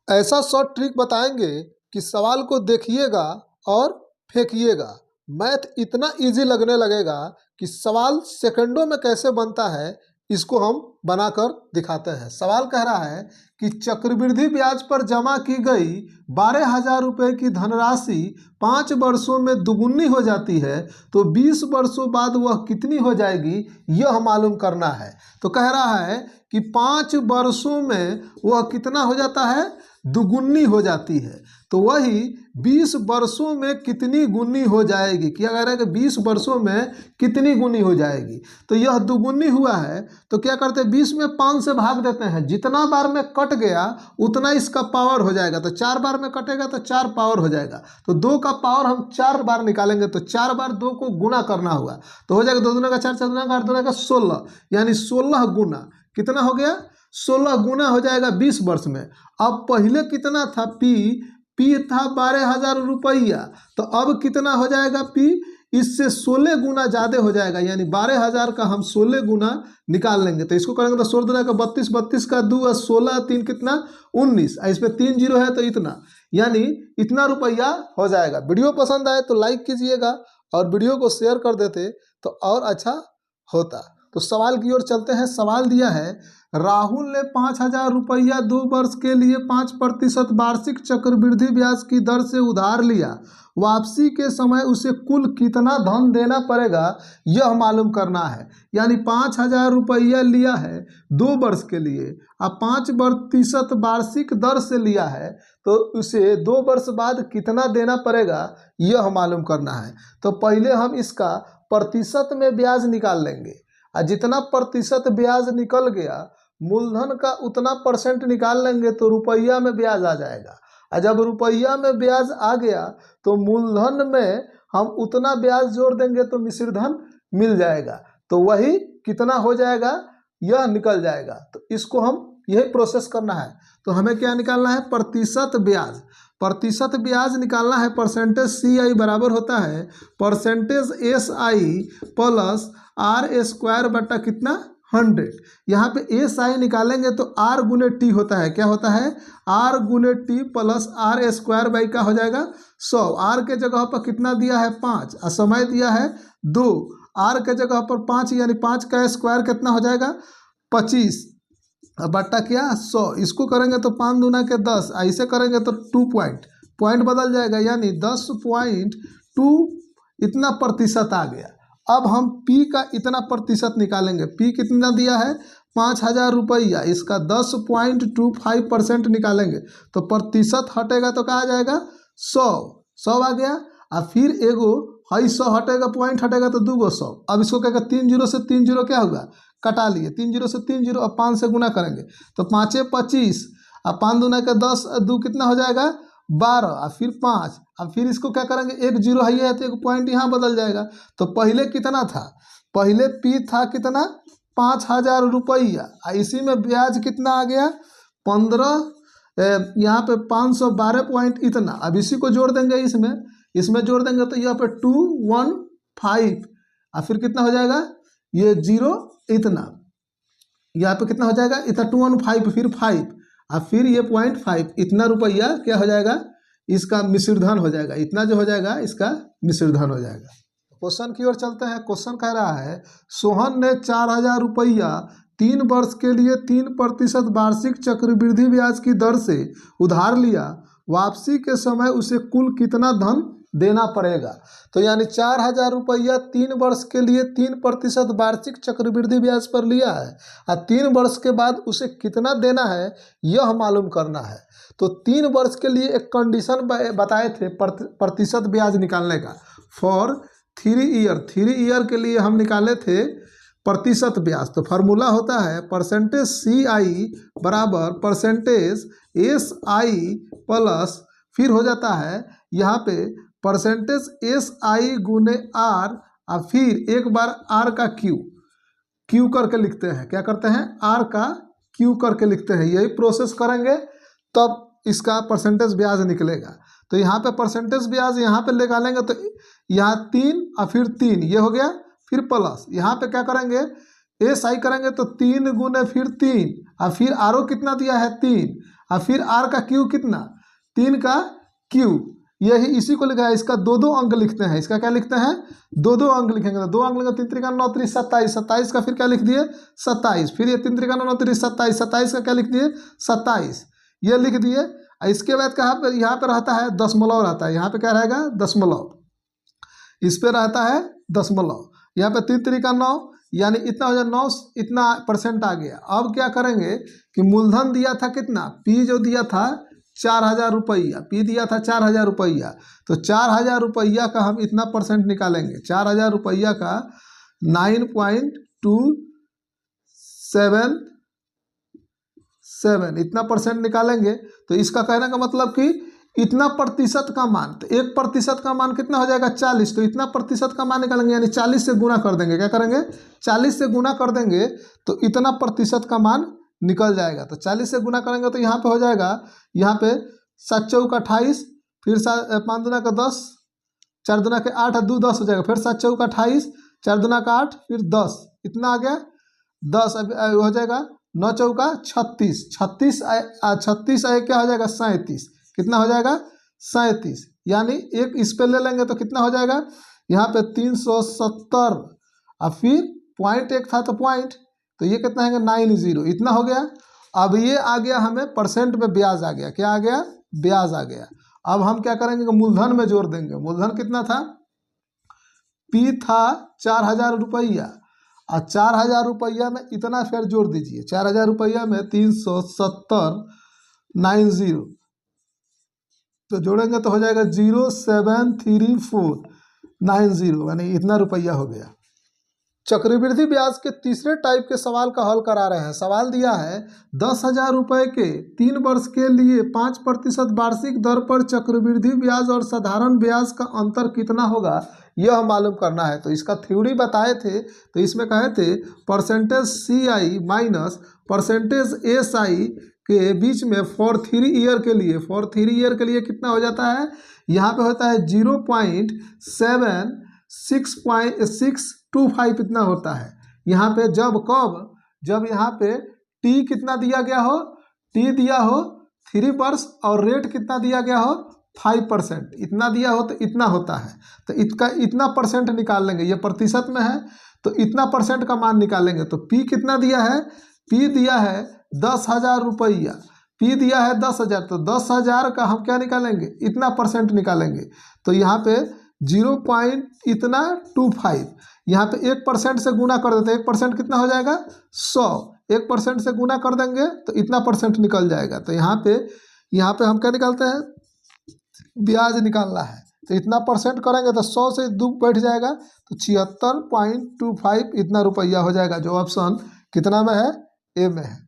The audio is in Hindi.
ऐसा शॉर्ट ट्रिक बताएंगे कि सवाल को देखिएगा और फेंकिएगा। मैथ इतना इजी लगने लगेगा कि सवाल सेकंडों में कैसे बनता है इसको हम बनाकर दिखाते हैं। सवाल कह रहा है कि चक्रवृद्धि ब्याज पर जमा की गई 12,000 रुपये की धनराशि 5 वर्षों में दुगुनी हो जाती है, तो 20 वर्षों बाद वह कितनी हो जाएगी, यह मालूम करना है। तो कह रहा है कि 5 वर्षों में वह कितना हो जाता है, दुगुनी हो जाती है। तो वही 20 वर्षों में कितनी गुनी हो जाएगी, क्या कह रहा है कि 20 वर्षों में कितनी गुनी हो जाएगी। तो यह दुगुनी हुआ है तो क्या करते हैं, 20 में 5 से भाग देते हैं, जितना बार में कट गया उतना इसका पावर हो जाएगा। तो 4 बार में कटेगा तो 4 पावर हो जाएगा। तो 2 का पावर हम 4 बार निकालेंगे तो 4 बार 2 को गुना करना होगा तो हो जाएगा 2 दूना का 4, 4 दूना का 8 दूना का 16, यानी 16 गुना कितना हो गया, 16 गुना हो जाएगा 20 वर्ष में। अब पहले कितना था, पी था 12,000 रुपया, तो अब कितना हो जाएगा पी, इससे 16 गुना ज़्यादा हो जाएगा, यानी 12,000 का हम 16 गुना निकाल लेंगे। तो इसको करेंगे तो 16 दूना का 32, 32 का 2 और 16 3 कितना 19, इसमें 3 जीरो है तो इतना, यानी इतना रुपया हो जाएगा। वीडियो पसंद आए तो लाइक कीजिएगा और वीडियो को शेयर कर देते तो और अच्छा होता। तो सवाल की ओर चलते हैं। सवाल दिया है, राहुल ने 5,000 रुपया 2 वर्ष के लिए 5% वार्षिक चक्रवृद्धि ब्याज की दर से उधार लिया। वापसी के समय उसे कुल कितना धन देना पड़ेगा, यह मालूम करना है। यानी 5,000 रुपया लिया है 2 वर्ष के लिए, अब 5% वार्षिक दर से लिया है, तो उसे 2 वर्ष बाद कितना देना पड़ेगा, यह मालूम करना है। तो पहले हम इसका प्रतिशत में ब्याज निकाल लेंगे, और जितना प्रतिशत ब्याज निकल गया मूलधन का उतना परसेंट निकाल लेंगे तो रुपया में ब्याज आ जाएगा। और जब रुपया में ब्याज आ गया तो मूलधन में हम उतना ब्याज जोड़ देंगे तो मिश्रधन मिल जाएगा। तो वही कितना हो जाएगा, यह निकल जाएगा। तो इसको हम यही प्रोसेस करना है। तो हमें क्या निकालना है, प्रतिशत ब्याज। प्रतिशत ब्याज निकालना है, परसेंटेज सी आई बराबर होता है percentage S I plus R square बटा कितना 100। यहाँ पे एस आई निकालेंगे तो आर गुने टी होता है, क्या होता है, आर गुने T plus R square by का हो जाएगा 100। आर के जगह पर कितना दिया है 5 और समय दिया है 2, आर के जगह पर 5 यानी 5 का स्क्वायर कितना हो जाएगा 25 बट्टा क्या 100। इसको करेंगे तो 5 दूना के 10, ऐसे करेंगे तो 2 पॉइंट बदल जाएगा, यानी 10.2 इतना प्रतिशत आ गया। अब हम P का इतना प्रतिशत निकालेंगे। P कितना दिया है 5,000 रुपया, इसका 10.25% निकालेंगे तो प्रतिशत हटेगा तो क्या आ जाएगा 100 आ गया। और फिर एगो 100 हटेगा, पॉइंट हटेगा तो 2 100। अब इसको क्या 3 जीरो से 3 जीरो क्या होगा, कटा लिए, 3 जीरो से 3 जीरो, अब 5 से गुना करेंगे तो 5 25 और 5 दूना का 10, 2 कितना हो जाएगा 12 और फिर 5। अब फिर इसको क्या करेंगे, एक जीरो है तो एक पॉइंट यहाँ बदल जाएगा। तो पहले कितना था, पहले P था कितना 5,000 रुपया, इसी में ब्याज कितना आ गया 15, यहाँ पे 512 पॉइंट इतना। अब इसी को जोड़ देंगे, इसमें जोड़ देंगे तो यहाँ पे 215 और फिर कितना हो जाएगा ये 0 इतना, यहाँ पे कितना हो जाएगा इतना 215 फिर 5 और फिर ये 0.5 इतना रुपया क्या हो जाएगा, इसका मिश्रधन हो जाएगा। इतना जो हो जाएगा इसका मिश्रधन हो जाएगा। क्वेश्चन की ओर चलते हैं। क्वेश्चन कह रहा है, सोहन ने 4,000 रुपया 3 वर्ष के लिए 3% वार्षिक चक्रवृद्धि ब्याज की दर से उधार लिया। वापसी के समय उसे कुल कितना धन देना पड़ेगा। तो यानी 4,000 रुपया 3 वर्ष के लिए 3% वार्षिक चक्रवृद्धि ब्याज पर लिया है और 3 वर्ष के बाद उसे कितना देना है यह मालूम करना है। तो 3 वर्ष के लिए एक कंडीशन बताए थे प्रतिशत ब्याज निकालने का, फॉर 3 ईयर के लिए हम निकाले थे प्रतिशत ब्याज। तो फार्मूला होता है परसेंटेज सी आई बराबर परसेंटेज एस आई प्लस फिर हो जाता है यहाँ पे परसेंटेज एस आई गुने आर और फिर एक बार आर का क्यू करके लिखते हैं, क्या करते हैं आर का क्यू करके लिखते हैं। यही प्रोसेस करेंगे तब इसका परसेंटेज ब्याज निकलेगा। तो यहाँ पे परसेंटेज ब्याज यहाँ पे निकालेंगे तो यहाँ 3 और फिर 3 ये हो गया, फिर प्लस यहाँ पे क्या करेंगे एस आई करेंगे तो 3 गुने फिर 3 और फिर आर ओ कितना दिया है 3 और फिर आर का क्यू कितना, 3 का क्यूब, यही इसी को लिखा है। इसका 2 अंक लिखते हैं, इसका क्या लिखते हैं, 2 अंक लिखेंगे। तो 2 अंक लिखेंगे, 3 त्रिका 9 3 27, 27 का फिर क्या लिख दिए 27, फिर ये 3 त्रिका 9 3 27, 27 का क्या लिख दिए 27, ये लिख दिए। इसके बाद कहाँ पर, यहाँ पे रहता है दशमलव रहता है, यहाँ पे क्या रहेगा दशमलव, इस पे रहता है दशमलव, यहाँ पे 3 त्रिका 9 यानी इतना हो जाए 9 इतना % आ गया। अब क्या करेंगे कि मूलधन दिया था कितना, पी जो दिया था 4000 रुपया, पी दिया था 4000 रुपया, तो 4000 रुपया का हम इतना % निकालेंगे, 4000 रुपया का 9.277 इतना % निकालेंगे। तो इसका कहने का मतलब कि इतना प्रतिशत का मान, तो 1% का मान कितना हो जाएगा 40, तो इतना प्रतिशत का मान निकालेंगे, यानी 40 से गुना कर देंगे। क्या करेंगे 40 से गुना कर देंगे तो इतना प्रतिशत का मान निकल जाएगा। तो 40 से गुना करेंगे तो यहाँ पे हो जाएगा, यहाँ पे 7 चौक 28, फिर 5 दूना का 10, 4 दूना के 8 और 2 10 हो जाएगा, फिर 7 चौक 28, 4 दूना का 8, फिर 10, इतना आ गया 10, अब हो जाएगा 9 चौका 36, 36 आए क्या हो जाएगा 37, कितना हो जाएगा 37, यानी एक इस पे ले लेंगे तो कितना हो जाएगा यहाँ पे 370, और फिर पॉइंट एक था तो पॉइंट, तो ये कितना है 90, इतना हो गया। अब ये आ गया हमें % में ब्याज आ गया, क्या आ गया ब्याज आ गया। अब हम क्या करेंगे कि मूलधन में जोड़ देंगे, मूलधन कितना था, पी था 4000 रुपया, और 4000 रुपया में इतना फिर जोड़ दीजिए, 4000 रुपया में 370 तो जोड़ेंगे तो हो जाएगा 0.73490, यानी इतना रुपया हो गया। चक्रवृद्धि ब्याज के तीसरे टाइप के सवाल का हल करा रहे हैं। सवाल दिया है 10,000 रुपये के 3 वर्ष के लिए 5% वार्षिक दर पर चक्रवृद्धि ब्याज और साधारण ब्याज का अंतर कितना होगा, यह मालूम करना है। तो इसका थ्योरी बताए थे, तो इसमें कहे थे %CI माइनस %SI के बीच में फॉर 3 ईयर के लिए, फॉर 3 ईयर के लिए कितना हो जाता है, यहाँ पे होता है 0.7625 इतना होता है। यहाँ पे जब कब, जब यहाँ पे टी कितना दिया गया हो, टी दिया हो 3 वर्ष और रेट कितना दिया गया हो 5%, इतना दिया हो तो इतना होता है। तो इसका इतना % निकाल लेंगे, ये प्रतिशत में है तो इतना % का मान निकालेंगे। तो पी कितना दिया है, पी दिया है 10,000 रुपया, पी दिया है 10,000, तो 10,000 का हम क्या निकालेंगे इतना % निकालेंगे। तो यहाँ पे 0.25, यहाँ पे 1% से गुना कर देते हैं, 1% कितना हो जाएगा 100, 1% से गुना कर देंगे तो इतना % निकल जाएगा। तो यहाँ पे हम क्या निकालते हैं, ब्याज निकालना है, तो इतना % करेंगे तो 100 से 2 बैठ जाएगा, तो 76.25 इतना रुपया हो जाएगा, जो ऑप्शन कितना में है, ए में है।